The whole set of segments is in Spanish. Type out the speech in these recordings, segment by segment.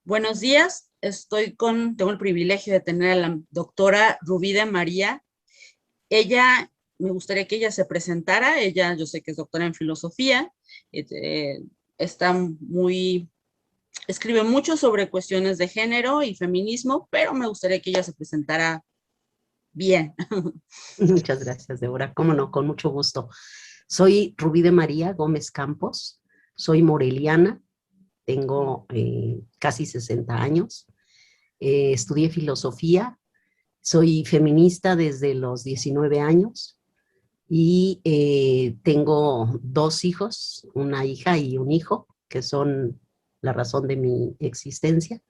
Buenos días, tengo el privilegio de tener a la doctora Rubí de María. Me gustaría que ella se presentara. Yo sé que es doctora en filosofía, está escribe mucho sobre cuestiones de género y feminismo, pero me gustaría que ella se presentara bien. Muchas gracias, Débora. Cómo no, con mucho gusto. Soy Rubí de María Gómez Campos, soy moreliana, tengo casi 60 años, estudié filosofía, soy feminista desde los 19 años y tengo dos hijos, una hija y un hijo, que son la razón de mi existencia.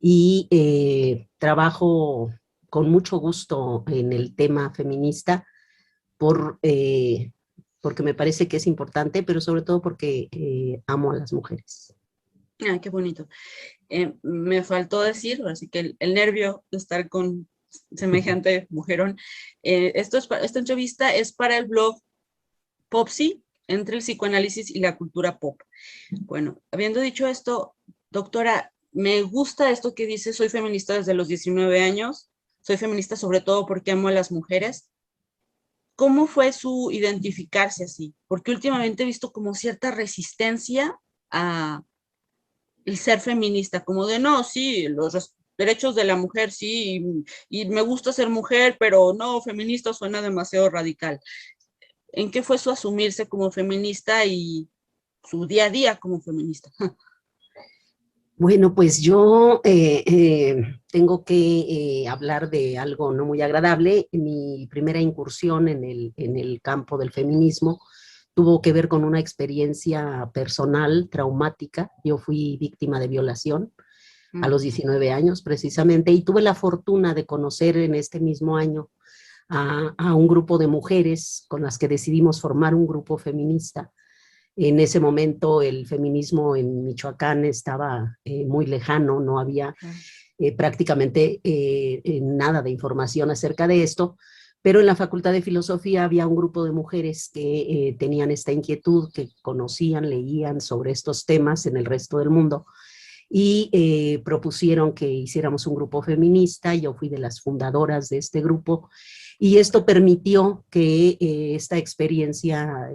Y trabajo con mucho gusto en el tema feminista por, porque me parece que es importante, pero sobre todo porque amo a las mujeres. Ah, qué bonito. Me faltó decir, así que el nervio de estar con semejante mujerón. Esta entrevista es para el blog Popsi, entre el psicoanálisis y la cultura pop. Bueno, habiendo dicho esto, doctora, me gusta esto que dice: soy feminista desde los 19 años, soy feminista sobre todo porque amo a las mujeres. ¿Cómo fue su identificarse así? Porque últimamente he visto como cierta resistencia a el ser feminista, como de no, sí, los derechos de la mujer, sí, y me gusta ser mujer, pero no, feminista suena demasiado radical. ¿En qué fue su asumirse como feminista y su día a día como feminista? Bueno, pues yo tengo que hablar de algo no muy agradable. Mi primera incursión en el campo del feminismo tuvo que ver con una experiencia personal traumática. Yo fui víctima de violación a los 19 años precisamente y tuve la fortuna de conocer en este mismo año a un grupo de mujeres con las que decidimos formar un grupo feminista. En ese momento el feminismo en Michoacán estaba muy lejano, no había prácticamente nada de información acerca de esto, pero en la Facultad de Filosofía había un grupo de mujeres que tenían esta inquietud, que conocían, leían sobre estos temas en el resto del mundo y propusieron que hiciéramos un grupo feminista. Yo fui de las fundadoras de este grupo y esto permitió que esta experiencia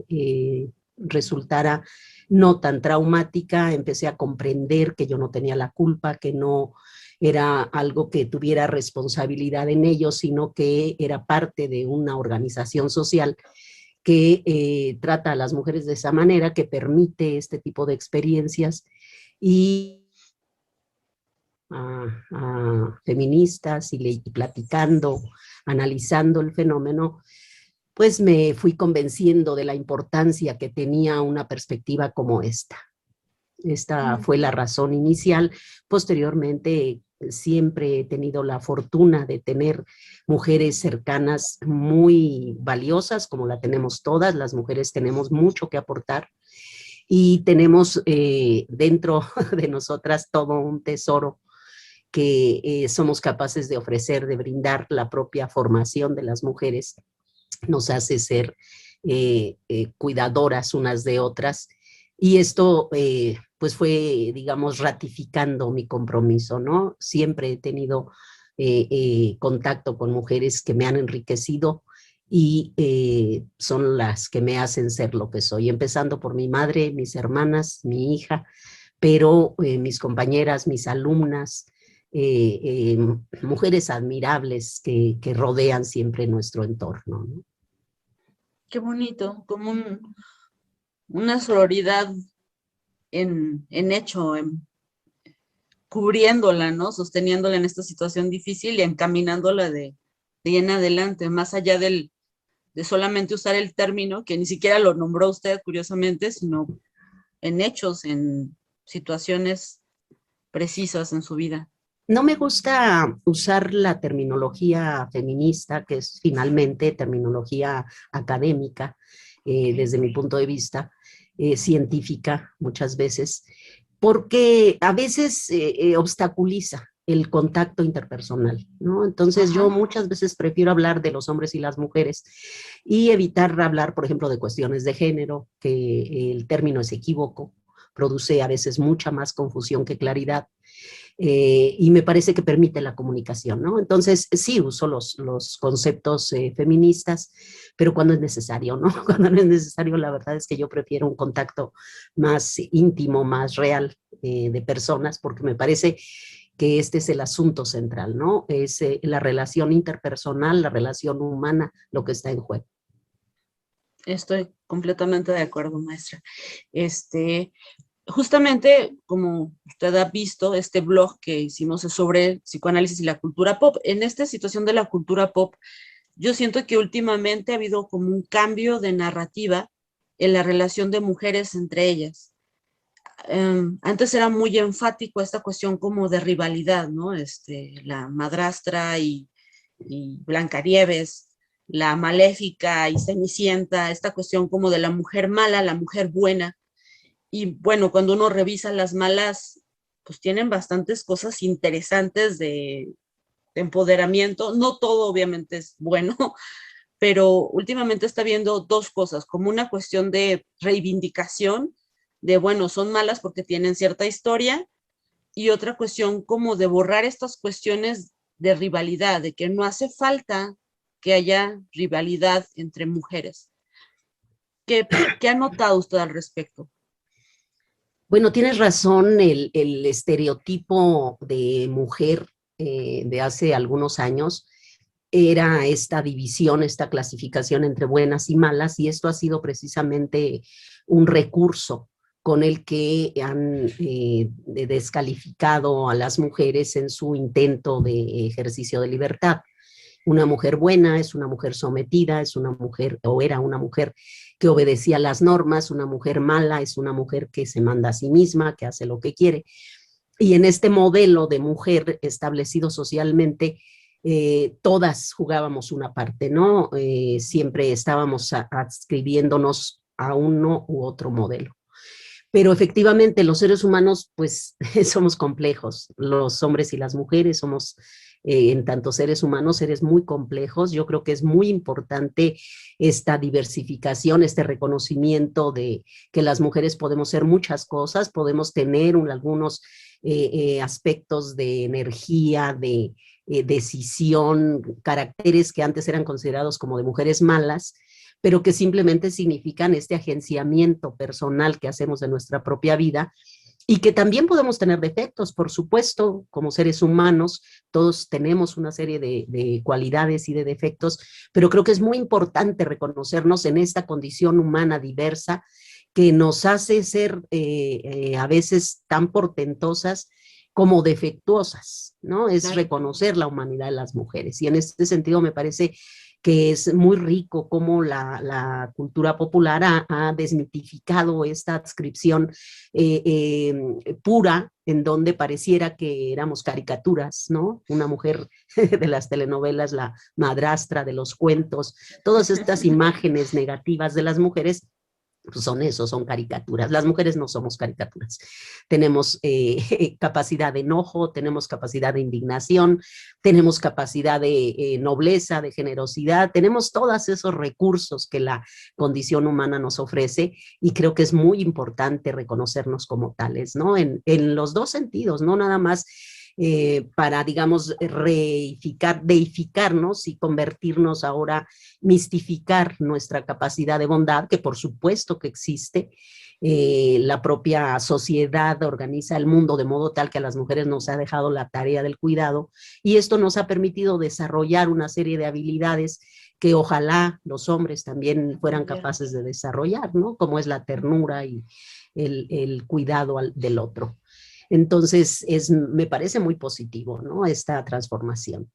resultara no tan traumática. Empecé a comprender que yo no tenía la culpa, que no era algo que tuviera responsabilidad en ello, sino que era parte de una organización social que trata a las mujeres de esa manera, que permite este tipo de experiencias y a feministas y platicando, analizando el fenómeno, pues me fui convenciendo de la importancia que tenía una perspectiva como esta. Esta fue la razón inicial. Posteriormente, siempre he tenido la fortuna de tener mujeres cercanas muy valiosas, como la tenemos todas. Las mujeres tenemos mucho que aportar y tenemos dentro de nosotras todo un tesoro que somos capaces de ofrecer, de brindar. La propia formación de las mujeres nos hace ser cuidadoras unas de otras, y esto pues fue, digamos, ratificando mi compromiso, ¿no? Siempre he tenido contacto con mujeres que me han enriquecido y son las que me hacen ser lo que soy, empezando por mi madre, mis hermanas, mi hija, pero mis compañeras, mis alumnas, mujeres admirables que rodean siempre nuestro entorno, ¿no? Qué bonito, como una sororidad en hecho, cubriéndola, ¿no? Sosteniéndola en esta situación difícil y encaminándola de ahí en adelante, más allá de solamente usar el término, que ni siquiera lo nombró usted, curiosamente, sino en hechos, en situaciones precisas en su vida. No me gusta usar la terminología feminista, que es finalmente terminología académica, desde mi punto de vista, científica muchas veces, porque a veces obstaculiza el contacto interpersonal, ¿no? Entonces yo muchas veces prefiero hablar de los hombres y las mujeres y evitar hablar, por ejemplo, de cuestiones de género, que el término es equívoco, produce a veces mucha más confusión que claridad. Y me parece que permite la comunicación, ¿no? Entonces, sí uso los conceptos feministas, pero cuando es necesario, ¿no? Cuando no es necesario, la verdad es que yo prefiero un contacto más íntimo, más real de personas, porque me parece que este es el asunto central, ¿no? Es la relación interpersonal, la relación humana, lo que está en juego. Estoy completamente de acuerdo, maestra. Justamente, como usted ha visto, este blog que hicimos es sobre psicoanálisis y la cultura pop. En esta situación de la cultura pop, yo siento que últimamente ha habido como un cambio de narrativa en la relación de mujeres entre ellas. Antes era muy enfático esta cuestión como de rivalidad, ¿no? La madrastra y Blancanieves, la maléfica y Cenicienta, esta cuestión como de la mujer mala, la mujer buena. Y bueno, cuando uno revisa las malas, pues tienen bastantes cosas interesantes de empoderamiento. No todo obviamente es bueno, pero últimamente está viendo dos cosas, como una cuestión de reivindicación, de bueno, son malas porque tienen cierta historia, y otra cuestión como de borrar estas cuestiones de rivalidad, de que no hace falta que haya rivalidad entre mujeres. ¿Qué ha notado usted al respecto? Bueno, tienes razón, el estereotipo de mujer de hace algunos años era esta división, esta clasificación entre buenas y malas, y esto ha sido precisamente un recurso con el que han descalificado a las mujeres en su intento de ejercicio de libertad. Una mujer buena es una mujer sometida, es una mujer, o era una mujer que obedecía las normas. Una mujer mala es una mujer que se manda a sí misma, que hace lo que quiere. Y en este modelo de mujer establecido socialmente, todas jugábamos una parte, ¿no? Siempre estábamos adscribiéndonos a uno u otro modelo. Pero efectivamente los seres humanos pues somos complejos, los hombres y las mujeres somos en tanto seres humanos, seres muy complejos. Yo creo que es muy importante esta diversificación, este reconocimiento de que las mujeres podemos ser muchas cosas, podemos tener algunos aspectos de energía, de decisión, caracteres que antes eran considerados como de mujeres malas, pero que simplemente significan este agenciamiento personal que hacemos de nuestra propia vida, y que también podemos tener defectos, por supuesto, como seres humanos, todos tenemos una serie de cualidades y de defectos, pero creo que es muy importante reconocernos en esta condición humana diversa que nos hace ser a veces tan portentosas como defectuosas, ¿no? Es Claro. reconocer la humanidad de las mujeres, y en este sentido me parece que es muy rico cómo la cultura popular ha desmitificado esta adscripción pura, en donde pareciera que éramos caricaturas, ¿no? Una mujer de las telenovelas, la madrastra de los cuentos, todas estas imágenes negativas de las mujeres, pues son eso, son caricaturas. Las mujeres no somos caricaturas. Tenemos capacidad de enojo, tenemos capacidad de indignación, tenemos capacidad de nobleza, de generosidad, tenemos todos esos recursos que la condición humana nos ofrece, y creo que es muy importante reconocernos como tales, ¿no? En los dos sentidos, no nada más para, digamos, deificarnos y convertirnos ahora, mistificar nuestra capacidad de bondad, que por supuesto que existe. La propia sociedad organiza el mundo de modo tal que a las mujeres nos ha dejado la tarea del cuidado, y esto nos ha permitido desarrollar una serie de habilidades que ojalá los hombres también fueran capaces de desarrollar, ¿no? Como es la ternura y el cuidado del otro. Entonces, me parece muy positivo, ¿no? Esta transformación.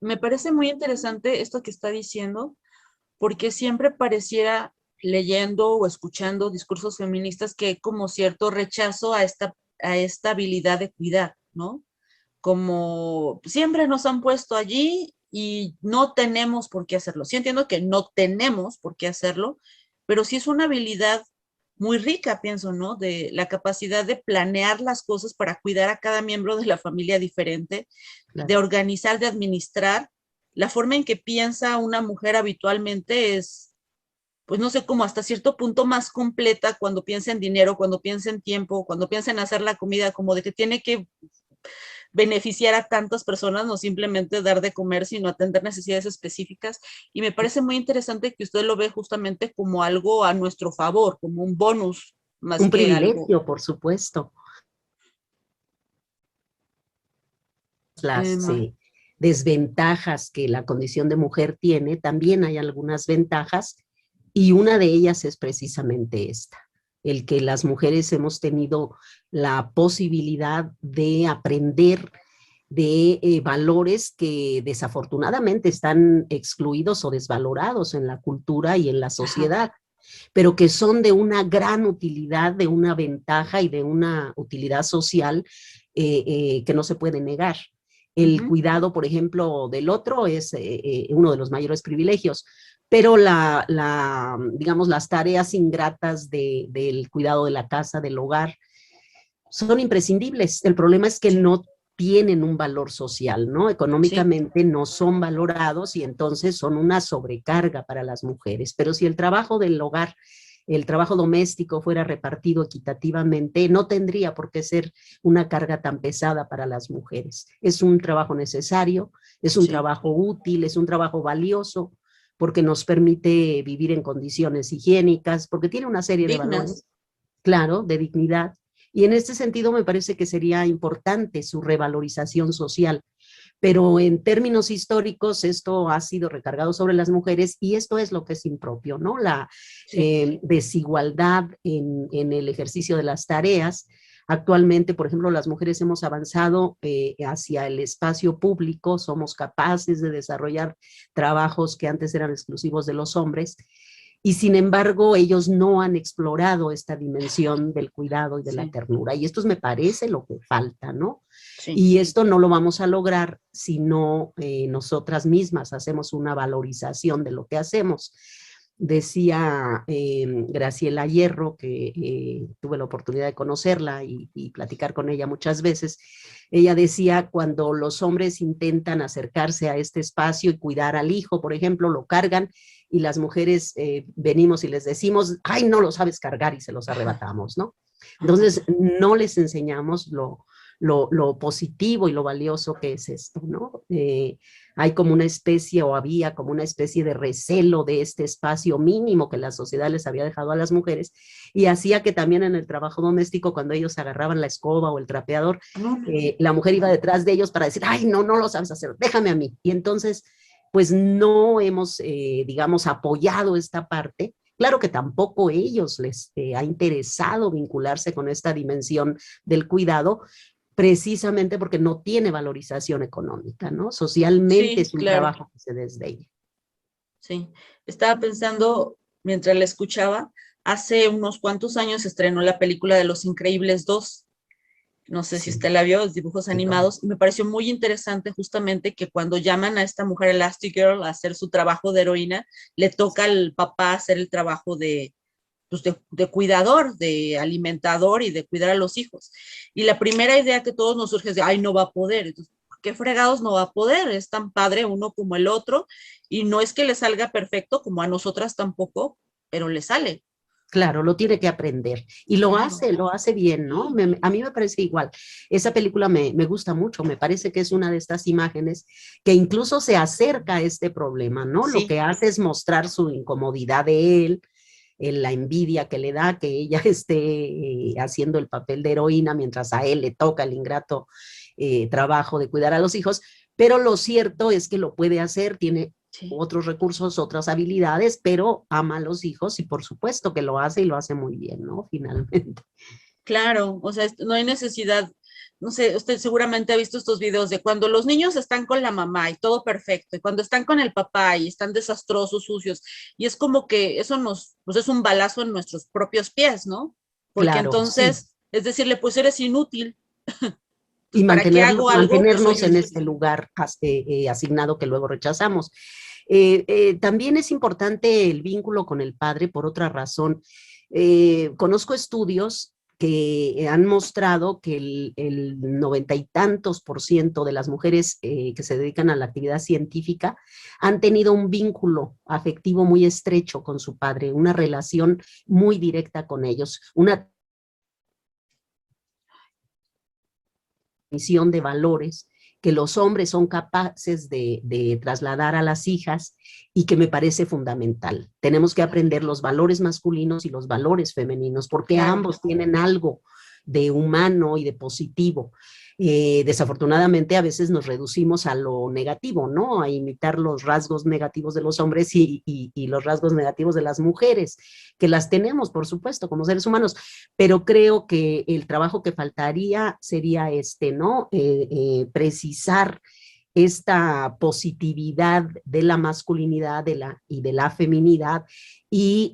Me parece muy interesante esto que está diciendo, porque siempre pareciera, leyendo o escuchando discursos feministas, que hay como cierto rechazo a esta habilidad de cuidar, ¿no? Como siempre nos han puesto allí y no tenemos por qué hacerlo. Sí entiendo que no tenemos por qué hacerlo, pero sí es una habilidad muy rica, pienso, ¿no? De la capacidad de planear las cosas para cuidar a cada miembro de la familia diferente, de Claro. organizar, de administrar. La forma en que piensa una mujer habitualmente es pues no sé, como hasta cierto punto más completa cuando piensa en dinero, cuando piensa en tiempo, cuando piensa en hacer la comida, como de que tiene que beneficiar a tantas personas, no simplemente dar de comer, sino atender necesidades específicas. Y me parece muy interesante que usted lo ve justamente como algo a nuestro favor, como un bonus, más Un que algo. privilegio, por supuesto. Las Ma- desventajas que la condición de mujer tiene, también hay algunas ventajas y una de ellas es precisamente esta, el que las mujeres hemos tenido la posibilidad de aprender de valores que desafortunadamente están excluidos o desvalorados en la cultura y en la Ajá. sociedad, pero que son de una gran utilidad, de una ventaja y de una utilidad social que no se puede negar. El Ujú. cuidado, por ejemplo, del otro es uno de los mayores privilegios, pero digamos, las tareas ingratas del cuidado de la casa, del hogar, son imprescindibles. El problema es que Sí, no tienen un valor social, ¿no? sí, Económicamente no son valorados y entonces son una sobrecarga para las mujeres. Pero si el trabajo del hogar, el trabajo doméstico fuera repartido equitativamente, no tendría por qué ser una carga tan pesada para las mujeres. Es un trabajo necesario, es un sí. trabajo útil, es un trabajo valioso, porque nos permite vivir en condiciones higiénicas, porque tiene una serie de Dignas. valores, claro, de dignidad. Y en este sentido me parece que sería importante su revalorización social. Pero en términos históricos esto ha sido recargado sobre las mujeres y esto es lo que es impropio, ¿no? La Sí. desigualdad en el ejercicio de las tareas. Actualmente, por ejemplo, las mujeres hemos avanzado hacia el espacio público, somos capaces de desarrollar trabajos que antes eran exclusivos de los hombres y sin embargo ellos no han explorado esta dimensión del cuidado y de la Sí, ternura. Y esto me parece lo que falta, ¿no? sí. Y esto no lo vamos a lograr si no nosotras mismas hacemos una valorización de lo que hacemos. Decía Graciela Hierro, que tuve la oportunidad de conocerla y platicar con ella muchas veces. Ella decía, cuando los hombres intentan acercarse a este espacio y cuidar al hijo, por ejemplo, lo cargan y las mujeres venimos y les decimos, ay, no lo sabes cargar y se los Ajá, arrebatamos, ¿no? ajá. Entonces, no les enseñamos lo positivo y lo valioso que es esto, ¿no? Hay como una especie, o había como una especie de recelo de este espacio mínimo que la sociedad les había dejado a las mujeres, y hacía que también en el trabajo doméstico, cuando ellos agarraban la escoba o el trapeador, No, no. la mujer iba detrás de ellos para decir, ay, no, no lo sabes hacer, déjame a mí. Y entonces, pues no hemos, digamos, apoyado esta parte. Claro que tampoco ellos les ha interesado vincularse con esta dimensión del cuidado, precisamente porque no tiene valorización económica, ¿no? Socialmente Sí, es un claro. trabajo que se desdeña. Sí, estaba pensando mientras la escuchaba, hace unos cuantos años se estrenó la película de Los Increíbles 2. No sé si Sí, usted la vio, los dibujos sí, como, animados. Me pareció muy interesante justamente que cuando llaman a esta mujer Elastigirl a hacer su trabajo de heroína, le toca al papá hacer el trabajo pues de cuidador, de alimentador y de cuidar a los hijos. Y la primera idea que todos nos surge es de, ay, no va a poder. Entonces, ¿qué fregados no va a poder? Es tan padre uno como el otro. Y no es que le salga perfecto, como a nosotras tampoco, pero le sale. claro, lo tiene que aprender. Y Claro. lo hace bien, ¿no? A mí me parece igual. Esa película me gusta mucho, me parece que es una de estas imágenes que incluso se acerca a este problema, ¿no? Lo Sí, que hace es mostrar su incomodidad de él, la envidia que le da que ella esté haciendo el papel de heroína mientras a él le toca el ingrato trabajo de cuidar a los hijos, pero lo cierto es que lo puede hacer, tiene sí. otros recursos, otras habilidades, pero ama a los hijos y por supuesto que lo hace y lo hace muy bien, ¿no? Finalmente. Claro, o sea, no hay necesidad, no sé, usted seguramente ha visto estos videos de cuando los niños están con la mamá y todo perfecto, y cuando están con el papá y están desastrosos, sucios, y es como que eso pues es un balazo en nuestros propios pies, ¿no? Porque Claro, sí. entonces, es decirle, pues eres inútil, Y pues ¿para qué hago algo que soy mantenernos en útil? este lugar asignado que luego rechazamos. También es importante el vínculo con el padre por otra razón. Conozco estudios que han mostrado que el 90 y tantos % de las mujeres que se dedican a la actividad científica han tenido un vínculo afectivo muy estrecho con su padre, una relación muy directa con ellos, una transmisión de valores que los hombres son capaces de trasladar a las hijas y que me parece fundamental. Tenemos que aprender los valores masculinos y los valores femeninos, porque Claro. ambos tienen algo de humano y de positivo. Desafortunadamente a veces nos reducimos a lo negativo, ¿no? A imitar los rasgos negativos de los hombres y los rasgos negativos de las mujeres, que las tenemos, por supuesto, como seres humanos, pero creo que el trabajo que faltaría sería este, ¿no? Precisar esta positividad de la masculinidad y de la feminidad y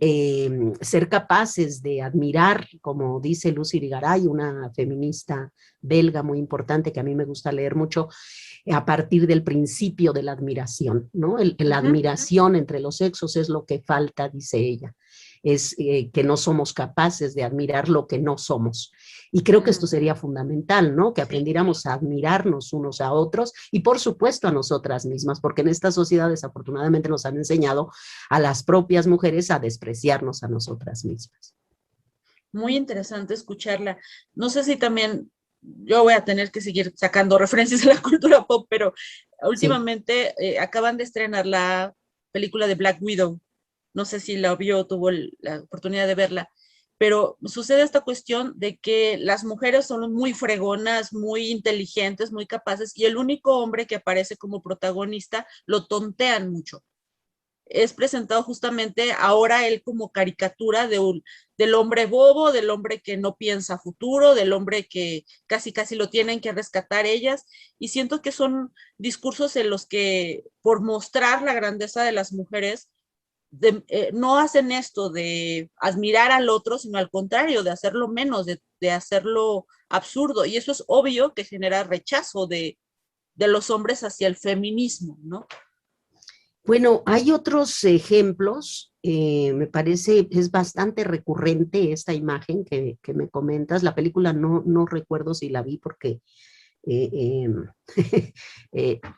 ser capaces de admirar, como dice Lucy Irigaray, una feminista belga muy importante que a mí me gusta leer mucho, a partir del principio de la admiración, ¿no? La admiración entre los sexos es lo que falta, dice ella, es que no somos capaces de admirar lo que no somos. Y creo que esto sería fundamental, ¿no? Que aprendiéramos a admirarnos unos a otros y por supuesto a nosotras mismas, porque en esta sociedad desafortunadamente nos han enseñado a las propias mujeres a despreciarnos a nosotras mismas. Muy interesante escucharla. No sé si también yo voy a tener que seguir sacando referencias a la cultura pop, pero últimamente acaban de estrenar la película de Black Widow. No sé si la vio, tuvo la oportunidad de verla, pero sucede esta cuestión de que las mujeres son muy fregonas, muy inteligentes, muy capaces, y el único hombre que aparece como protagonista lo tontean mucho. Es presentado justamente ahora él como caricatura del hombre bobo, del hombre que no piensa futuro, del hombre que casi casi lo tienen que rescatar ellas, y siento que son discursos en los que por mostrar la grandeza de las mujeres no hacen esto de admirar al otro, sino al contrario, de hacerlo menos, de hacerlo absurdo, y eso es obvio que genera rechazo de los hombres hacia el feminismo, ¿no? Bueno, hay otros ejemplos, me parece, es bastante recurrente esta imagen que me comentas. La película no recuerdo si la vi porque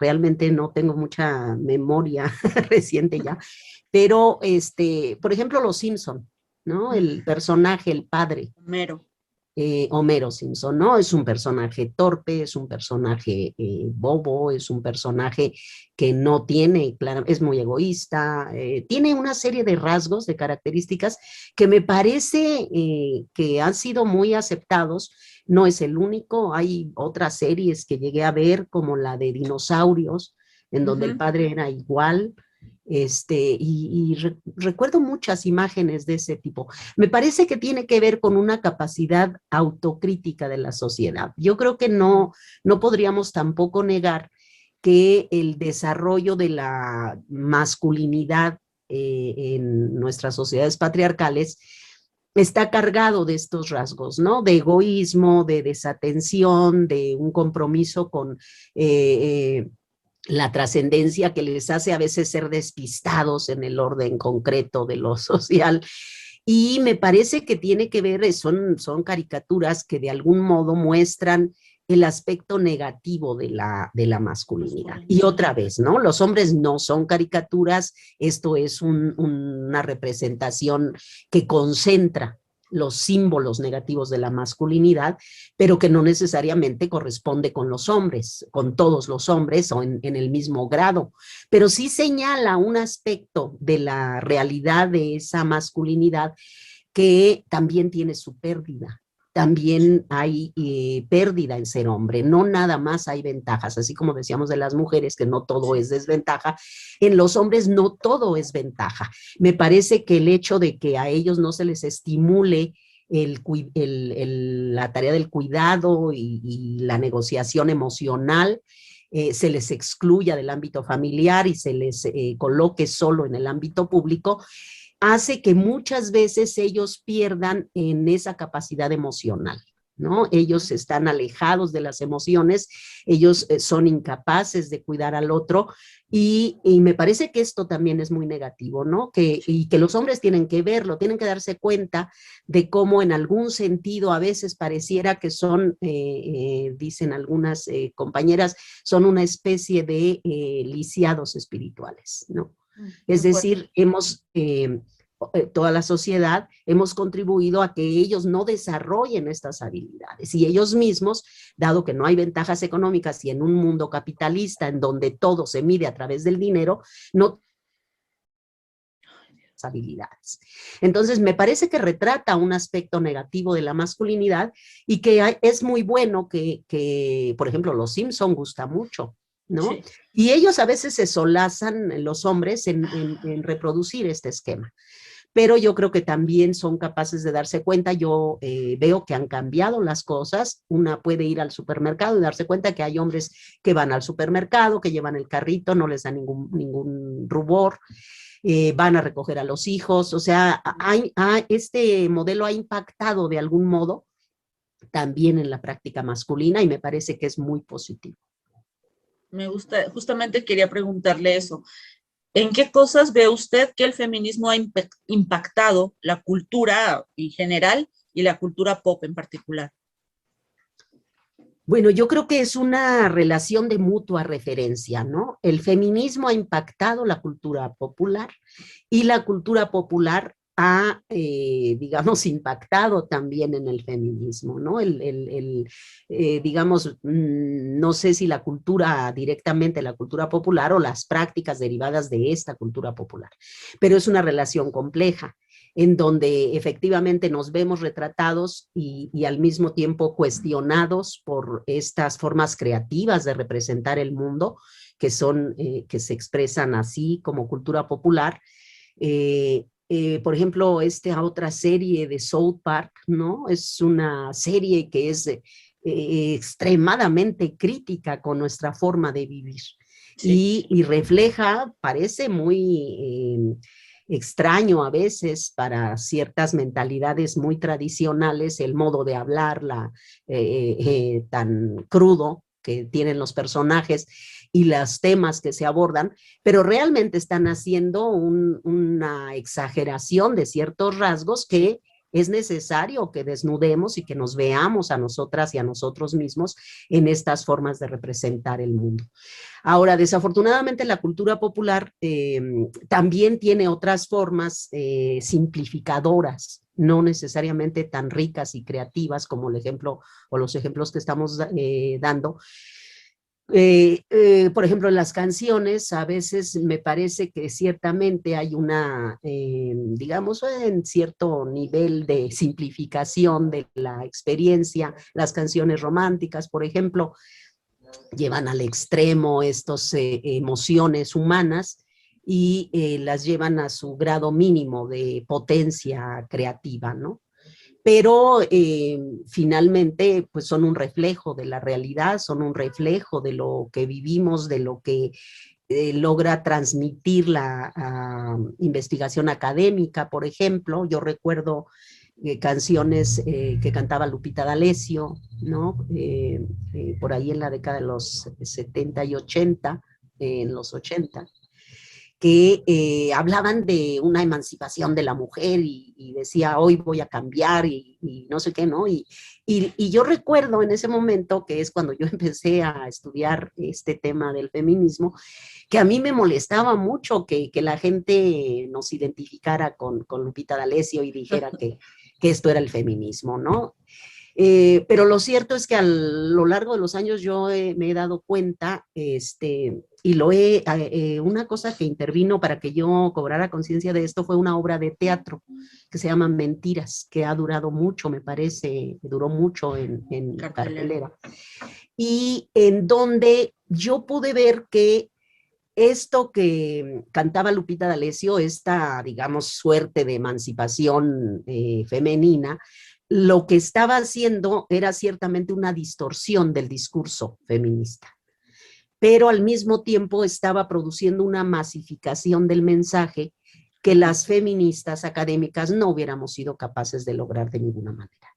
realmente no tengo mucha memoria reciente ya, pero por ejemplo Los Simpson, ¿no? El personaje, el padre. Homero. Homero Simpson, ¿no? Es un personaje torpe, es un personaje bobo, es un personaje que no tiene, claro, es muy egoísta, tiene una serie de rasgos, de características que me parece que han sido muy aceptados. No es el único, hay otras series que llegué a ver, como la de dinosaurios, en donde el padre era igual. Recuerdo muchas imágenes de ese tipo. Me parece que tiene que ver con una capacidad autocrítica de la sociedad. Yo creo que no podríamos tampoco negar que el desarrollo de la masculinidad en nuestras sociedades patriarcales está cargado de estos rasgos, ¿no? De egoísmo, de desatención, de un compromiso con la trascendencia que les hace a veces ser despistados en el orden concreto de lo social. Y me parece que tiene que ver, son caricaturas que de algún modo muestran el aspecto negativo de la masculinidad. Y otra vez, ¿no? Los hombres no son caricaturas, esto es una representación que concentra los símbolos negativos de la masculinidad, pero que no necesariamente corresponde con los hombres, con todos los hombres o en el mismo grado, pero sí señala un aspecto de la realidad de esa masculinidad que también tiene su pérdida. También hay pérdida en ser hombre, no nada más hay ventajas, así como decíamos de las mujeres que no todo es desventaja, en los hombres no todo es ventaja. Me parece que el hecho de que a ellos no se les estimule la tarea del cuidado y la negociación emocional, se les excluya del ámbito familiar y se les coloque solo en el ámbito público, hace que muchas veces ellos pierdan en esa capacidad emocional, ¿no? Ellos están alejados de las emociones, ellos son incapaces de cuidar al otro, y me parece que esto también es muy negativo, ¿no? Y que los hombres tienen que verlo, tienen que darse cuenta de cómo en algún sentido a veces pareciera que son, dicen algunas compañeras, son una especie de lisiados espirituales, ¿no? Es Qué fuerte. decir, toda la sociedad, hemos contribuido a que ellos no desarrollen estas habilidades y ellos mismos, dado que no hay ventajas económicas y en un mundo capitalista en donde todo se mide a través del dinero, no habilidades. Entonces, me parece que retrata un aspecto negativo de la masculinidad y que es muy bueno que por ejemplo, Los Simpson gusta mucho, ¿no? Sí. Y ellos a veces se solazan, los hombres, en reproducir este esquema. Pero yo creo que también son capaces de darse cuenta. Yo veo que han cambiado las cosas. Una puede ir al supermercado y darse cuenta que hay hombres que van al supermercado, que llevan el carrito, no les da ningún rubor, van a recoger a los hijos. O sea, este modelo ha impactado de algún modo también en la práctica masculina y me parece que es muy positivo. Me gusta, justamente quería preguntarle eso. ¿En qué cosas ve usted que el feminismo ha impactado la cultura en general y la cultura pop en particular? Bueno, yo creo que es una relación de mutua referencia, ¿no? El feminismo ha impactado la cultura popular y la cultura popular ha, digamos, impactado también en el feminismo, ¿no? Digamos, no sé si la cultura, directamente la cultura popular o las prácticas derivadas de esta cultura popular, pero es una relación compleja en donde efectivamente nos vemos retratados y al mismo tiempo cuestionados por estas formas creativas de representar el mundo, que se expresan así como cultura popular. Por ejemplo, esta otra serie de South Park, ¿no? Es una serie que es extremadamente crítica con nuestra forma de vivir Sí. y refleja, parece muy extraño a veces para ciertas mentalidades muy tradicionales, el modo de hablar tan crudo que tienen los personajes y los temas que se abordan, pero realmente están haciendo una exageración de ciertos rasgos que es necesario que desnudemos y que nos veamos a nosotras y a nosotros mismos en estas formas de representar el mundo. Ahora, desafortunadamente, la cultura popular también tiene otras formas simplificadoras, no necesariamente tan ricas y creativas como el ejemplo o los ejemplos que estamos dando. Por ejemplo, en las canciones, a veces me parece que ciertamente hay digamos, en cierto nivel de simplificación de la experiencia. Las canciones románticas, por ejemplo, llevan al extremo estas emociones humanas y las llevan a su grado mínimo de potencia creativa, ¿no? Pero finalmente pues son un reflejo de la realidad, son un reflejo de lo que vivimos, de lo que logra transmitir la investigación académica, por ejemplo. Yo recuerdo canciones que cantaba Lupita D'Alessio, ¿no? Por ahí en la década de los 70 y 80, en los 80, que hablaban de una emancipación de la mujer y decía, hoy voy a cambiar y no sé qué, ¿no? Y yo recuerdo en ese momento, que es cuando yo empecé a estudiar este tema del feminismo, que a mí me molestaba mucho que la gente nos identificara con Lupita D'Alessio y dijera que esto era el feminismo, ¿no? Pero lo cierto es que a lo largo de los años yo me he dado cuenta, y una cosa que intervino para que yo cobrara conciencia de esto fue una obra de teatro que se llama Mentiras, que ha durado mucho, me parece, duró mucho en Cartelera. cartelera, y en donde yo pude ver que esto que cantaba Lupita D'Alessio, esta, digamos, suerte de emancipación femenina, lo que estaba haciendo era ciertamente una distorsión del discurso feminista, pero al mismo tiempo estaba produciendo una masificación del mensaje que las feministas académicas no hubiéramos sido capaces de lograr de ninguna manera.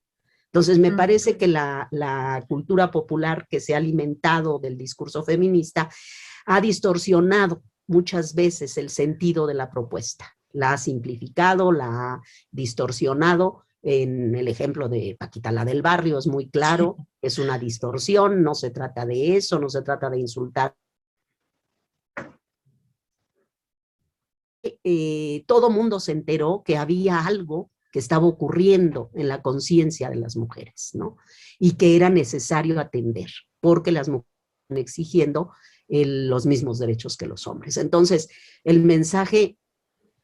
Entonces, me parece que la cultura popular que se ha alimentado del discurso feminista ha distorsionado muchas veces el sentido de la propuesta. La ha simplificado, la ha distorsionado. En el ejemplo de Paquita la del barrio es muy claro, es una distorsión, no se trata de eso, no se trata de insultar. Todo mundo se enteró que había algo que estaba ocurriendo en la conciencia de las mujeres, ¿no? Y que era necesario atender, porque las mujeres están exigiendo los mismos derechos que los hombres. Entonces, el mensaje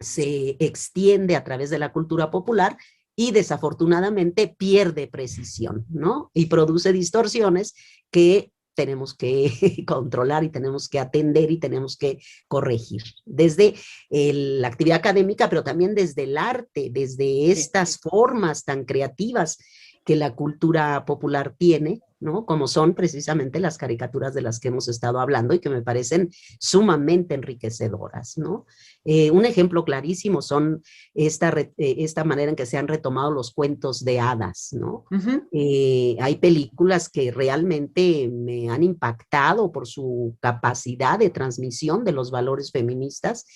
se extiende a través de la cultura popular y desafortunadamente pierde precisión, ¿no? Y produce distorsiones que tenemos que controlar y tenemos que atender y tenemos que corregir. Desde la actividad académica, pero también desde el arte, desde estas formas tan creativas que la cultura popular tiene, ¿no? Como son precisamente las caricaturas de las que hemos estado hablando y que me parecen sumamente enriquecedoras, ¿no? Un ejemplo clarísimo son esta manera en que se han retomado los cuentos de hadas, ¿no? Hay películas que realmente me han impactado por su capacidad de transmisión de los valores feministas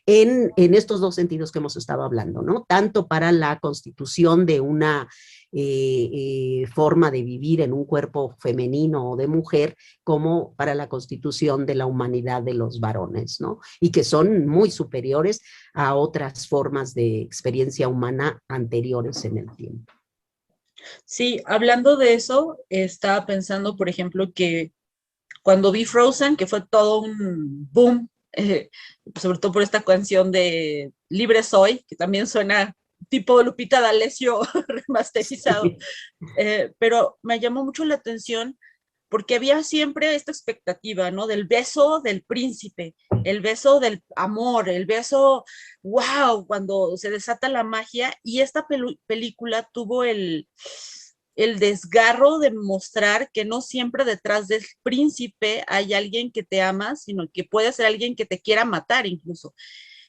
en estos dos sentidos que hemos estado hablando, ¿no? Tanto para la constitución de una forma de vivir en un cuerpo femenino o de mujer, como para la constitución de la humanidad de los varones, ¿no? Y que son muy superiores a otras formas de experiencia humana anteriores en el tiempo. Sí, hablando de eso, estaba pensando, por ejemplo, que cuando vi Frozen, que fue todo un boom, sobre todo por esta canción de Libre Soy, que también suena tipo Lupita D'Alessio remasterizado, pero me llamó mucho la atención porque había siempre esta expectativa, ¿no? Del beso del príncipe, el beso del amor, el beso, wow, cuando se desata la magia, y esta película tuvo el desgarro de mostrar que no siempre detrás del príncipe hay alguien que te ama, sino que puede ser alguien que te quiera matar incluso.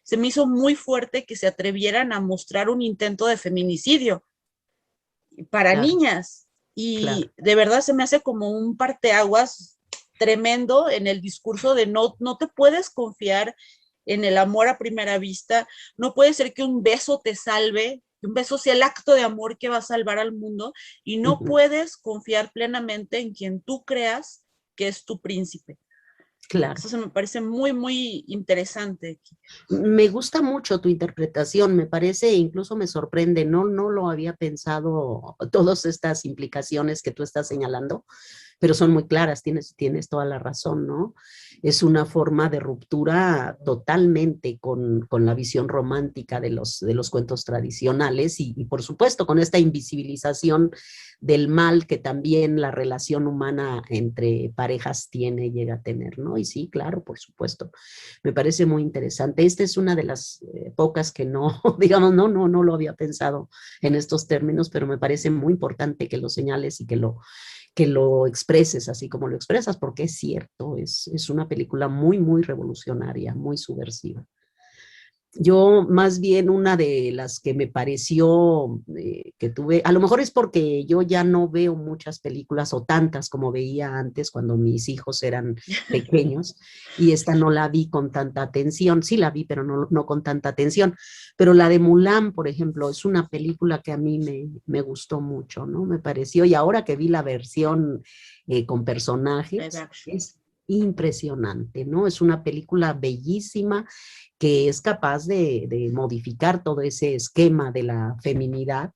Se me hizo muy fuerte que se atrevieran a mostrar un intento de feminicidio para Claro, niñas. claro. Y de verdad se me hace como un parteaguas tremendo en el discurso de no te puedes confiar en el amor a primera vista, no puede ser que un beso te salve, que un beso sea el acto de amor que va a salvar al mundo, y no puedes confiar plenamente en quien tú creas que es tu príncipe. Claro. Eso se me parece muy, muy interesante. Me gusta mucho tu interpretación, me parece, incluso me sorprende, no lo había pensado, todas estas implicaciones que tú estás señalando, pero son muy claras, tienes toda la razón, ¿no? Es una forma de ruptura totalmente con la visión romántica de los cuentos tradicionales y por supuesto con esta invisibilización del mal que también la relación humana entre parejas llega a tener, ¿no? Y sí, claro, por supuesto. Me parece muy interesante. Esta es una de las pocas que no, digamos, no lo había pensado en estos términos, pero me parece muy importante que lo señales y que lo expreses así como lo expresas, porque es cierto, es una película muy, muy revolucionaria, muy subversiva. Yo más bien una de las que me pareció que tuve, a lo mejor es porque yo ya no veo muchas películas o tantas como veía antes cuando mis hijos eran pequeños y esta no la vi con tanta atención, sí la vi pero no con tanta atención, pero la de Mulan, por ejemplo, es una película que a mí me gustó mucho, ¿no? Me pareció, y ahora que vi la versión con personajes, es impresionante, ¿no? Es una película bellísima que es capaz de modificar todo ese esquema de la feminidad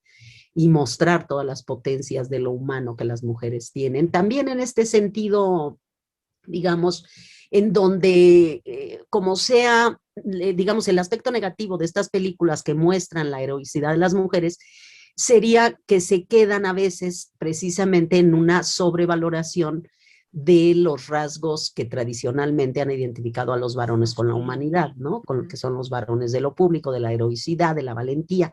y mostrar todas las potencias de lo humano que las mujeres tienen. También en este sentido, digamos, en donde, como sea, digamos, el aspecto negativo de estas películas que muestran la heroicidad de las mujeres, sería que se quedan a veces precisamente en una sobrevaloración de los rasgos que tradicionalmente han identificado a los varones con la humanidad, ¿no? Con lo que son los varones de lo público, de la heroicidad, de la valentía.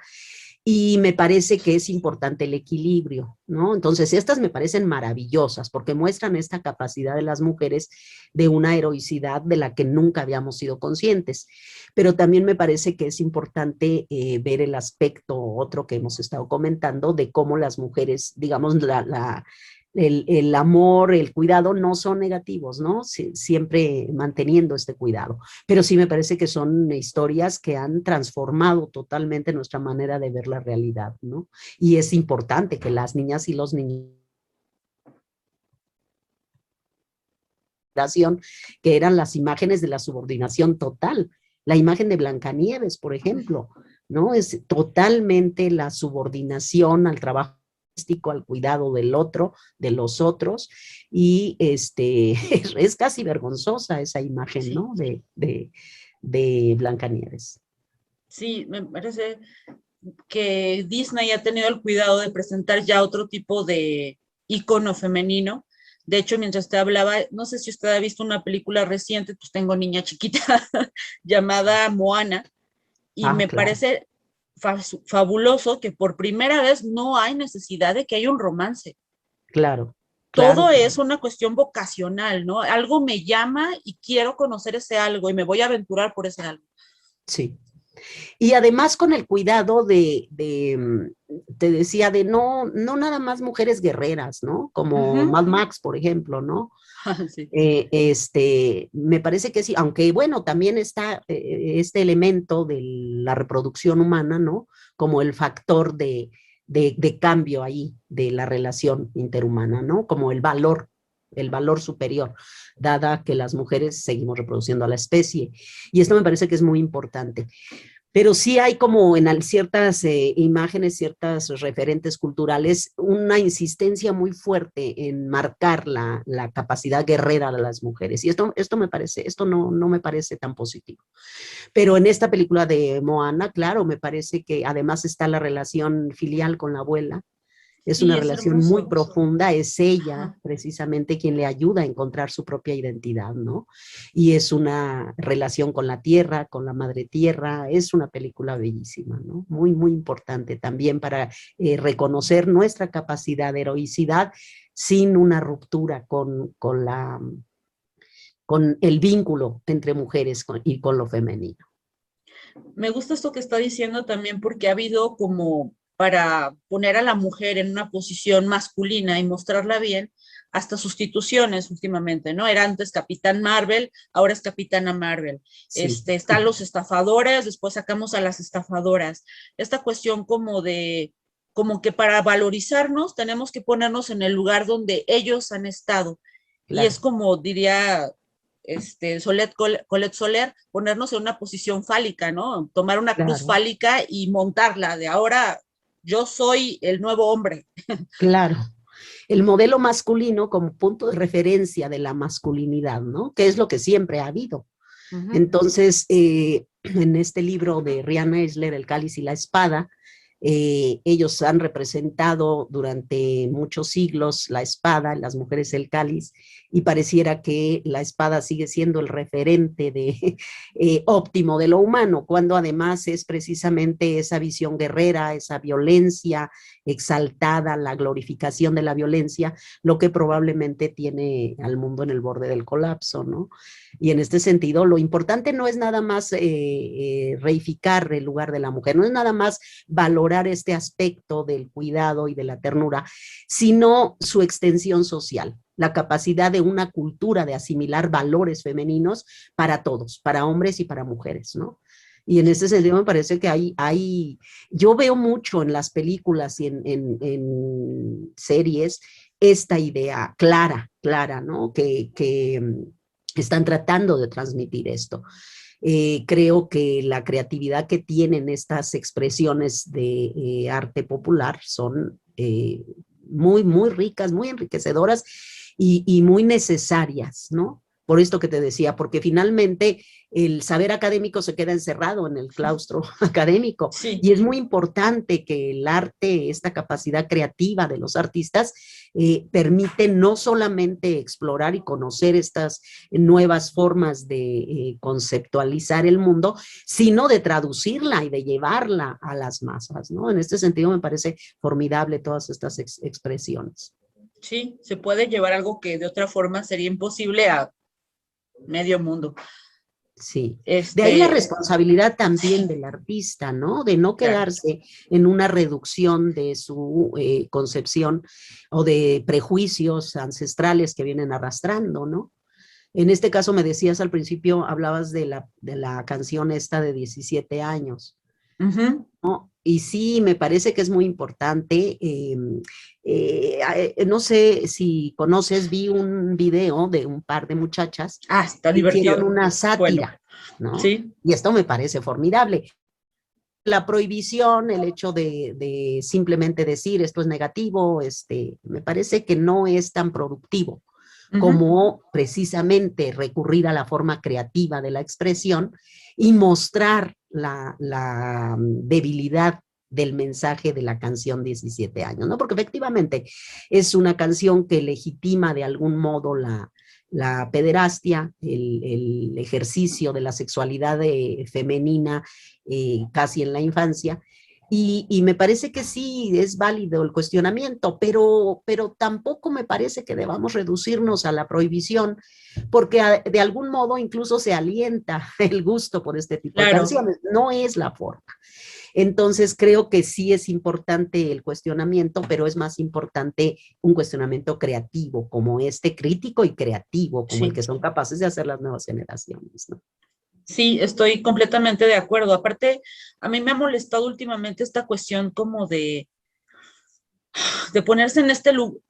y me parece que es importante el equilibrio, ¿no? Entonces, estas me parecen maravillosas porque muestran esta capacidad de las mujeres de una heroicidad de la que nunca habíamos sido conscientes. Pero también me parece que es importante ver el aspecto otro que hemos estado comentando de cómo las mujeres, digamos, el amor, el cuidado no son negativos, ¿no? Siempre manteniendo este cuidado. Pero sí me parece que son historias que han transformado totalmente nuestra manera de ver la realidad, ¿no? Y es importante que las niñas y los niños que eran las imágenes de la subordinación total. La imagen de Blancanieves, por ejemplo, ¿no? Es totalmente la subordinación al trabajo, al cuidado del otro, de los otros, y es casi vergonzosa esa imagen, ¿no? De Blancanieves. Sí, me parece que Disney ha tenido el cuidado de presentar ya otro tipo de icono femenino. De hecho, mientras te hablaba, no sé si usted ha visto una película reciente, pues tengo niña chiquita llamada Moana, y Ah, me claro, parece fabuloso que por primera vez no hay necesidad de que haya un romance. claro, claro, Todo claro. es una cuestión vocacional, ¿no? Algo me llama y quiero conocer ese algo y me voy a aventurar por ese algo. Sí. Y además con el cuidado te decía, de no nada más mujeres guerreras, ¿no? Uh Como -huh. Mad Max, por ejemplo, ¿no? Sí. Me parece que sí, aunque bueno, también está este elemento de la reproducción humana, ¿no? Como el factor de cambio ahí de la relación interhumana, ¿no? Como el valor superior, dada que las mujeres seguimos reproduciendo a la especie. Y esto me parece que es muy importante. Pero sí hay como en ciertas imágenes, ciertas referentes culturales, una insistencia muy fuerte en marcar la capacidad guerrera de las mujeres. Y esto me parece, esto no me parece tan positivo. Pero en esta película de Moana, claro, me parece que además está la relación filial con la abuela, es Sí, una es relación muy hermoso. profunda, es ella Ajá. precisamente quien le ayuda a encontrar su propia identidad, ¿no? Y es una relación con la tierra, con la madre tierra, es una película bellísima, ¿no? Muy, muy importante también para reconocer nuestra capacidad de heroicidad sin una ruptura con el vínculo entre mujeres y con lo femenino. Me gusta esto que está diciendo también porque ha habido como para poner a la mujer en una posición masculina y mostrarla bien, hasta sustituciones últimamente, ¿no? Era antes Capitán Marvel, ahora es Capitana Marvel. Sí, Están los estafadores, después sacamos a las estafadoras. Esta cuestión como que para valorizarnos tenemos que ponernos en el lugar donde ellos han estado. Y es claro, como diría Colette Soler, ponernos en una posición fálica, ¿no? Tomar una cruz claro, fálica y montarla, de ahora yo soy el nuevo hombre. claro. El modelo masculino como punto de referencia de la masculinidad, ¿no? Que es lo que siempre ha habido. Uh -huh. Entonces, en este libro de Rihanna Eisler, El cáliz y la espada, ellos han representado durante muchos siglos la espada, las mujeres el cáliz, y pareciera que la espada sigue siendo el referente óptimo de lo humano, cuando además es precisamente esa visión guerrera, esa violencia exaltada, la glorificación de la violencia, lo que probablemente tiene al mundo en el borde del colapso, ¿no? Y en este sentido, lo importante no es nada más reificar el lugar de la mujer, no es nada más valorar este aspecto del cuidado y de la ternura, sino su extensión social, la capacidad de una cultura de asimilar valores femeninos para todos, para hombres y para mujeres, ¿no? Y en ese sentido me parece que yo veo mucho en las películas y en series esta idea clara, ¿no? Que están tratando de transmitir esto. Creo que la creatividad que tienen estas expresiones de arte popular son muy, muy ricas, muy enriquecedoras y muy necesarias, ¿no? por esto que te decía, porque finalmente el saber académico se queda encerrado en el claustro académico, Sí, y es muy importante que el arte, esta capacidad creativa de los artistas, permite no solamente explorar y conocer estas nuevas formas de conceptualizar el mundo, sino de traducirla y de llevarla a las masas, ¿no? En este sentido me parece formidable todas estas expresiones. sí, se puede llevar algo que de otra forma sería imposible a medio mundo. Sí, de ahí la Este, responsabilidad también sí, del artista, ¿no? De no claro. quedarse en una reducción de su concepción o de prejuicios ancestrales que vienen arrastrando, ¿no? En este caso me decías al principio, hablabas de la canción esta de 17 años, Ujú. ¿no? Y sí, me parece que es muy importante. No sé si conoces, vi un video de un par de muchachas Ah, está que hicieron divertido. una Bueno, sátira, ¿no? sí, Y esto me parece formidable. La prohibición, el hecho de simplemente decir esto es negativo, me parece que no es tan productivo ujú, como precisamente recurrir a la forma creativa de la expresión y mostrar la debilidad del mensaje de la canción 17 años, ¿no? Porque efectivamente es una canción que legitima de algún modo la pederastia, el ejercicio de la sexualidad femenina casi en la infancia, y me parece que sí es válido el cuestionamiento, pero tampoco me parece que debamos reducirnos a la prohibición, porque de algún modo incluso se alienta el gusto por este tipo de claro. canciones. No es la forma. Entonces creo que sí es importante el cuestionamiento, pero es más importante un cuestionamiento creativo, como este, crítico y creativo, como el Sí, que son capaces de hacer las nuevas generaciones, ¿no? sí, estoy completamente de acuerdo. Aparte, a mí me ha molestado últimamente esta cuestión como de ponerse en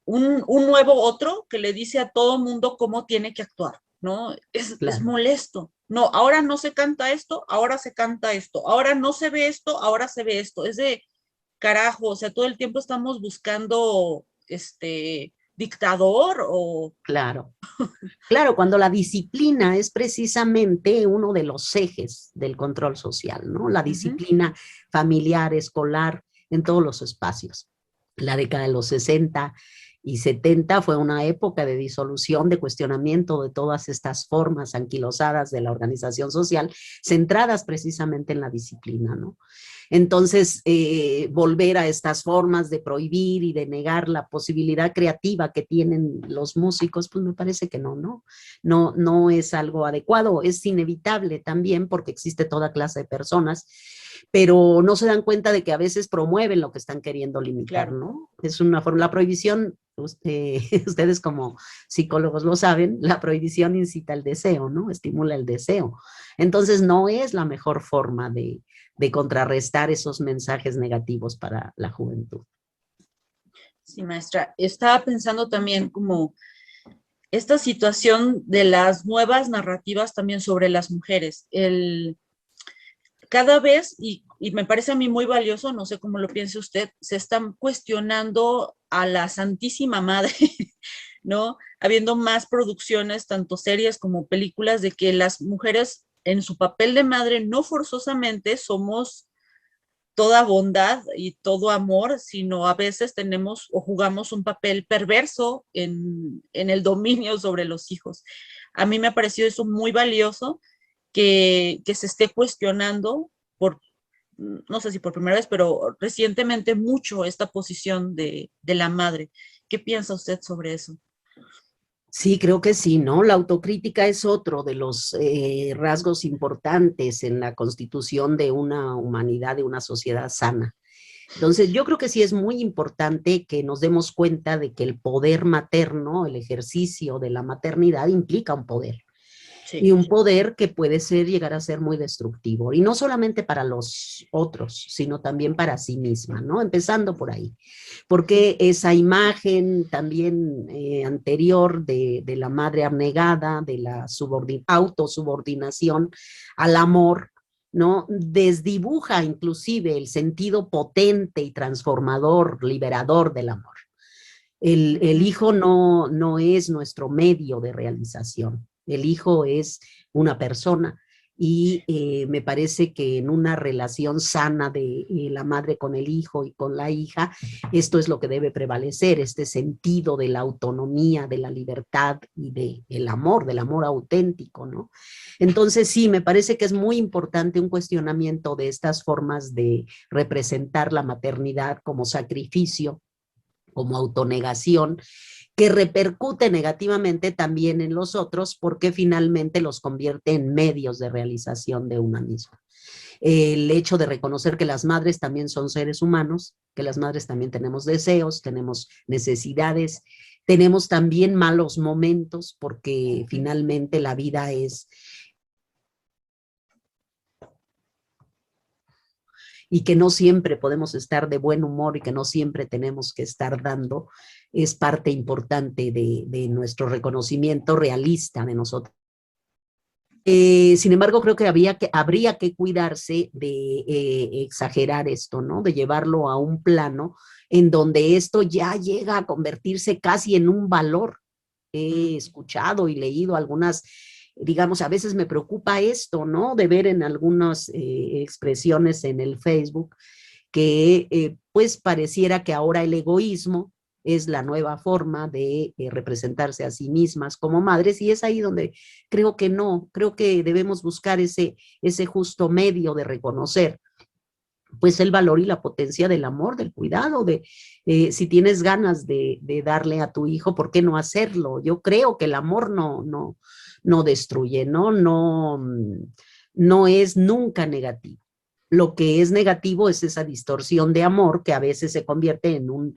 un nuevo otro que le dice a todo mundo cómo tiene que actuar, ¿no? Es Claro. molesto. No, ahora no se canta esto, ahora se canta esto, ahora no se ve esto, ahora se ve esto. Es de carajo, o sea, todo el tiempo estamos buscando dictador o Claro. Claro, cuando la disciplina es precisamente uno de los ejes del control social, ¿no? La ujú, disciplina familiar, escolar, en todos los espacios. La década de los 60 y 70 fue una época de disolución, de cuestionamiento de todas estas formas anquilosadas de la organización social, centradas precisamente en la disciplina, ¿no? Entonces, volver a estas formas de prohibir y de negar la posibilidad creativa que tienen los músicos, pues me parece que no es algo adecuado, es inevitable también porque existe toda clase de personas, pero no se dan cuenta de que a veces promueven lo que están queriendo limitar, claro. ¿no? Es una forma, la prohibición, ustedes como psicólogos lo saben, la prohibición incita al deseo, ¿no? Estimula el deseo. Entonces no es la mejor forma de contrarrestar esos mensajes negativos para la juventud. Sí, maestra. Estaba pensando también como esta situación de las nuevas narrativas también sobre las mujeres. Cada vez, y me parece a mí muy valioso, no sé cómo lo piense usted, se están cuestionando a la Santísima Madre, ¿no? Habiendo más producciones, tanto series como películas, de que las mujeres en su papel de madre no forzosamente somos toda bondad y todo amor, sino a veces tenemos o jugamos un papel perverso en el dominio sobre los hijos. A mí me ha parecido eso muy valioso, que se esté cuestionando por, no sé si por primera vez, pero recientemente mucho esta posición de la madre. ¿Qué piensa usted sobre eso? Sí, creo que sí, ¿no? La autocrítica es otro de los rasgos importantes en la constitución de una humanidad, de una sociedad sana. Entonces, yo creo que sí es muy importante que nos demos cuenta de que el poder materno, el ejercicio de la maternidad implica un poder. Y Sí, un poder que puede llegar a ser muy destructivo, y no solamente para los otros, sino también para sí misma, ¿no? Empezando por ahí, porque esa imagen también anterior de la madre abnegada, de la autosubordinación al amor, ¿no? Desdibuja inclusive el sentido potente y transformador, liberador del amor. El ujú, hijo no es nuestro medio de realización. El hijo es una persona y me parece que en una relación sana de la madre con el hijo y con la hija, esto es lo que debe prevalecer, este sentido de la autonomía, de la libertad y del amor auténtico, ¿no? Entonces sí, me parece que es muy importante un cuestionamiento de estas formas de representar la maternidad como sacrificio, como autonegación, que repercute negativamente también en los otros porque finalmente los convierte en medios de realización de una misma. El hecho de reconocer que las madres también son seres humanos, que las madres también tenemos deseos, tenemos necesidades, tenemos también malos momentos porque finalmente la vida es y que no siempre podemos estar de buen humor y que no siempre tenemos que estar dando, es parte importante de nuestro reconocimiento realista de nosotros. Sin embargo, creo que habría que cuidarse de exagerar esto, ¿no? De llevarlo a un plano en donde esto ya llega a convertirse casi en un valor. He escuchado y leído algunas, digamos, a veces me preocupa esto, ¿no? De ver en algunas expresiones en el Facebook que pues pareciera que ahora el egoísmo es la nueva forma de representarse a sí mismas como madres, y es ahí donde creo que no, creo que debemos buscar ese justo medio de reconocer pues el valor y la potencia del amor, del cuidado, de si tienes ganas de darle a tu hijo, ¿por qué no hacerlo? Yo creo que el amor no destruye, ¿no? No es nunca negativo. Lo que es negativo es esa distorsión de amor que a veces se convierte en un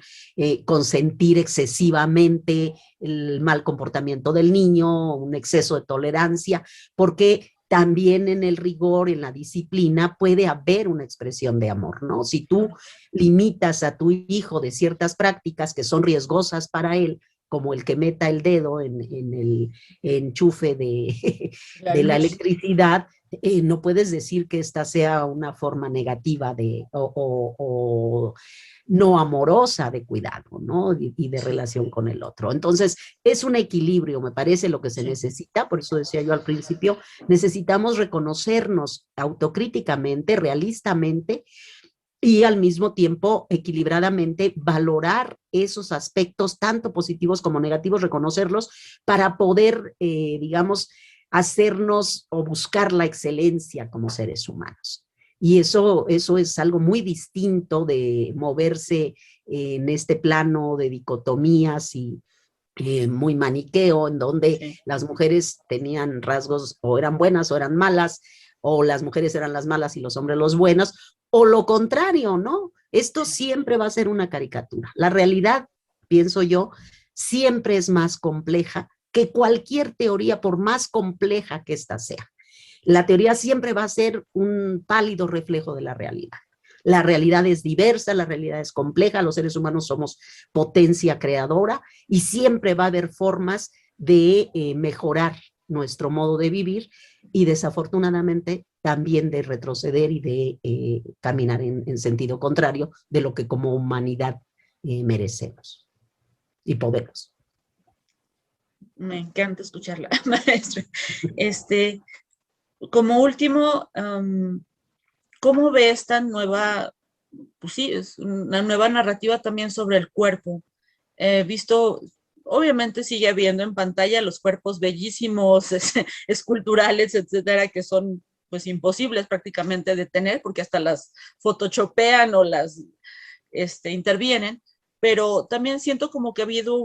consentir excesivamente el mal comportamiento del niño, un exceso de tolerancia, porque también en el rigor, en la disciplina, puede haber una expresión de amor, ¿no? Si tú limitas a tu hijo de ciertas prácticas que son riesgosas para él, como el que meta el dedo en el enchufe de la electricidad, no puedes decir que esta sea una forma negativa o no amorosa de cuidado, ¿no? Y de relación con el otro. Entonces, es un equilibrio, me parece, lo que se necesita, por eso decía yo al principio, necesitamos reconocernos autocríticamente, realistamente, y al mismo tiempo, equilibradamente, valorar esos aspectos, tanto positivos como negativos, reconocerlos para poder, digamos, hacernos o buscar la excelencia como seres humanos. Y eso es algo muy distinto de moverse en este plano de dicotomías y muy maniqueo, en donde las mujeres tenían rasgos o eran buenas o eran malas, o las mujeres eran las malas y los hombres los buenos, o lo contrario, ¿no? Esto siempre va a ser una caricatura. La realidad, pienso yo, siempre es más compleja que cualquier teoría, por más compleja que ésta sea. La teoría siempre va a ser un pálido reflejo de la realidad. La realidad es diversa, la realidad es compleja, los seres humanos somos potencia creadora y siempre va a haber formas de mejorar nuestro modo de vivir y desafortunadamente también de retroceder y de caminar en sentido contrario de lo que como humanidad merecemos y podemos. Me encanta escucharla, maestra. Como último, ¿cómo ve esta nueva, pues sí, es una nueva narrativa también sobre el cuerpo? Visto, obviamente sigue habiendo en pantalla los cuerpos bellísimos, esculturales, etcétera, que son pues imposibles prácticamente de tener porque hasta las photoshopean o las intervienen, pero también siento como que ha habido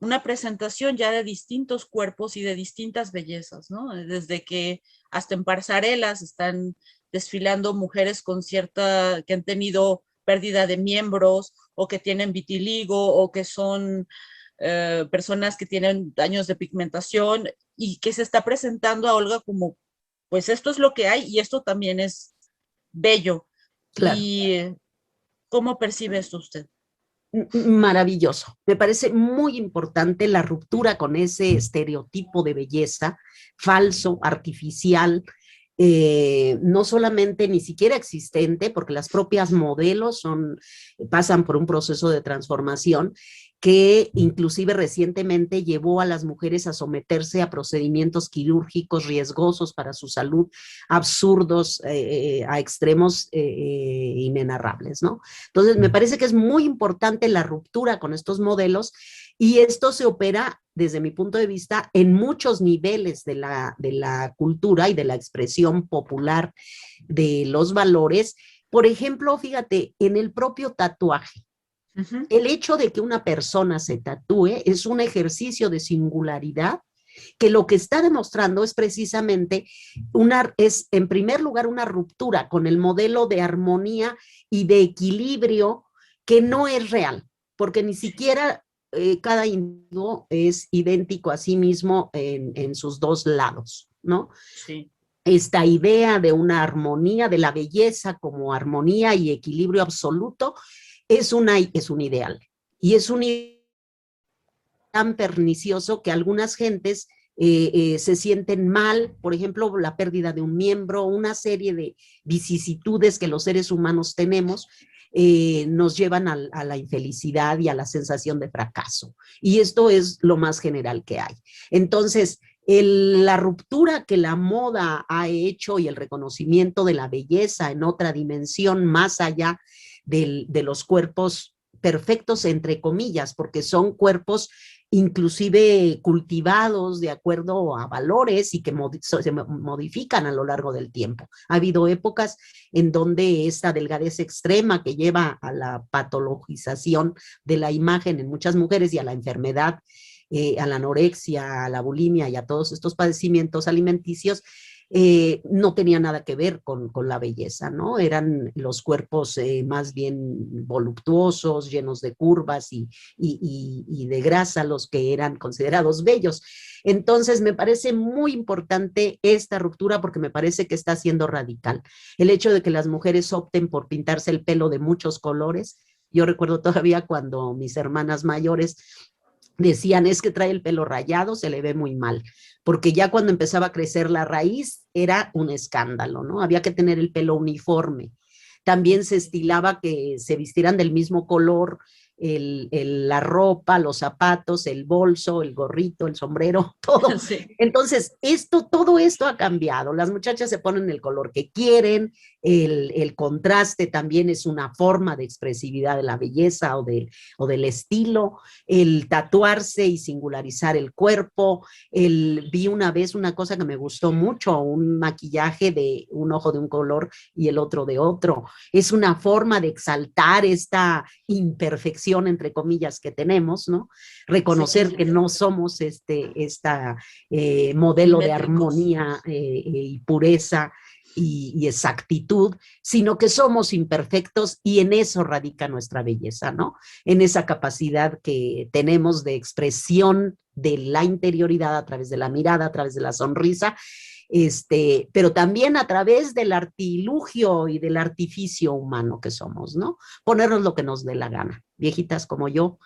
una presentación ya de distintos cuerpos y de distintas bellezas, ¿no? Desde que hasta en pasarelas están desfilando mujeres con cierta, que han tenido pérdida de miembros o que tienen vitiligo o que son personas que tienen daños de pigmentación y que se está presentando a Olga como, pues esto es lo que hay y esto también es bello. Claro. Y ¿cómo percibe esto usted? Maravilloso. Me parece muy importante la ruptura con ese estereotipo de belleza falso, artificial, no solamente ni siquiera existente, porque las propias modelos pasan por un proceso de transformación, que inclusive recientemente llevó a las mujeres a someterse a procedimientos quirúrgicos riesgosos para su salud, absurdos, a extremos inenarrables, ¿no? Entonces, me parece que es muy importante la ruptura con estos modelos, y esto se opera, desde mi punto de vista, en muchos niveles de la cultura y de la expresión popular de los valores. Por ejemplo, fíjate, en el propio tatuaje. El hecho de que una persona se tatúe es un ejercicio de singularidad que lo que está demostrando es precisamente es en primer lugar una ruptura con el modelo de armonía y de equilibrio que no es real, porque ni siquiera cada individuo es idéntico a sí mismo en sus dos lados, ¿no? Sí. Esta idea de una armonía, de la belleza como armonía y equilibrio absoluto, es un ideal. Y es un ideal tan pernicioso que algunas gentes se sienten mal, por ejemplo, la pérdida de un miembro, una serie de vicisitudes que los seres humanos tenemos, nos llevan a la infelicidad y a la sensación de fracaso. Y esto es lo más general que hay. Entonces, la ruptura que la moda ha hecho y el reconocimiento de la belleza en otra dimensión más allá de los cuerpos perfectos, entre comillas, porque son cuerpos inclusive cultivados de acuerdo a valores y que se modifican a lo largo del tiempo. Ha habido épocas en donde esta delgadez extrema que lleva a la patologización de la imagen en muchas mujeres y a la enfermedad, a la anorexia, a la bulimia y a todos estos padecimientos alimenticios, no tenía nada que ver con la belleza, ¿no? Eran los cuerpos más bien voluptuosos, llenos de curvas y de grasa, los que eran considerados bellos. Entonces, me parece muy importante esta ruptura porque me parece que está siendo radical. El hecho de que las mujeres opten por pintarse el pelo de muchos colores. Yo recuerdo todavía cuando mis hermanas mayores decían, es que trae el pelo rayado, se le ve muy mal, porque ya cuando empezaba a crecer la raíz era un escándalo, ¿no? Había que tener el pelo uniforme. También se estilaba que se vistieran del mismo color la ropa, los zapatos, el bolso, el gorrito, el sombrero, todo. Sí. Entonces, todo esto ha cambiado. Las muchachas se ponen el color que quieren, el contraste también es una forma de expresividad de la belleza o del estilo, el tatuarse y singularizar el cuerpo. Vi una vez una cosa que me gustó mucho, un maquillaje de un ojo de un color y el otro de otro. Es una forma de exaltar esta imperfección, entre comillas, que tenemos, ¿no? Reconocer que no somos modelo de armonía y pureza y exactitud, sino que somos imperfectos, y en eso radica nuestra belleza, ¿no? En esa capacidad que tenemos de expresión de la interioridad a través de la mirada, a través de la sonrisa, pero también a través del artilugio y del artificio humano que somos, ¿no? Ponernos lo que nos dé la gana. Viejitas como yo,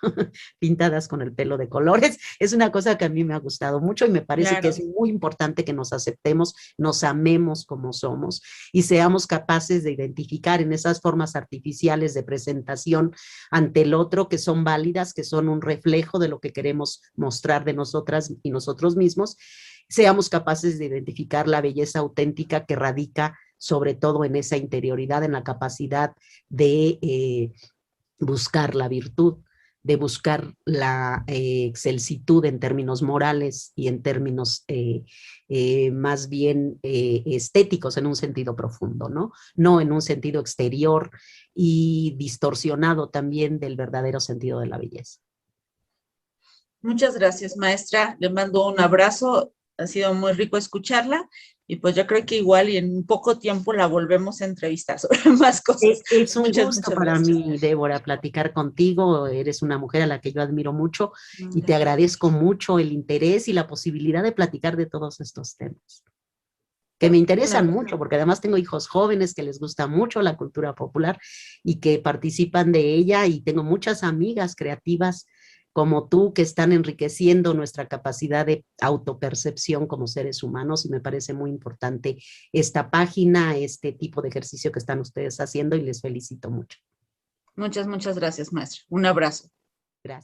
pintadas con el pelo de colores, es una cosa que a mí me ha gustado mucho y me parece que es muy importante que nos aceptemos, nos amemos como somos y seamos capaces de identificar en esas formas artificiales de presentación ante el otro que son válidas, que son un reflejo de lo que queremos mostrar de nosotras y nosotros mismos, seamos capaces de identificar la belleza auténtica que radica sobre todo en esa interioridad, en la capacidad de buscar la virtud, de buscar la excelsitud en términos morales y en términos más bien estéticos en un sentido profundo, ¿no? No en un sentido exterior y distorsionado también del verdadero sentido de la belleza. Muchas gracias, maestra. Le mando un abrazo. Ha sido muy rico escucharla y pues yo creo que igual y en poco tiempo la volvemos a entrevistar sobre más cosas. Es un gusto para mí, Débora, platicar contigo. Eres una mujer a la que yo admiro mucho y te agradezco mucho el interés y la posibilidad de platicar de todos estos temas, que me interesan mucho, porque además tengo hijos jóvenes que les gusta mucho la cultura popular y que participan de ella, y tengo muchas amigas creativas como tú que están enriqueciendo nuestra capacidad de autopercepción como seres humanos, y me parece muy importante esta página, este tipo de ejercicio que están ustedes haciendo, y les felicito mucho. Muchas gracias, maestra. Un abrazo. Gracias.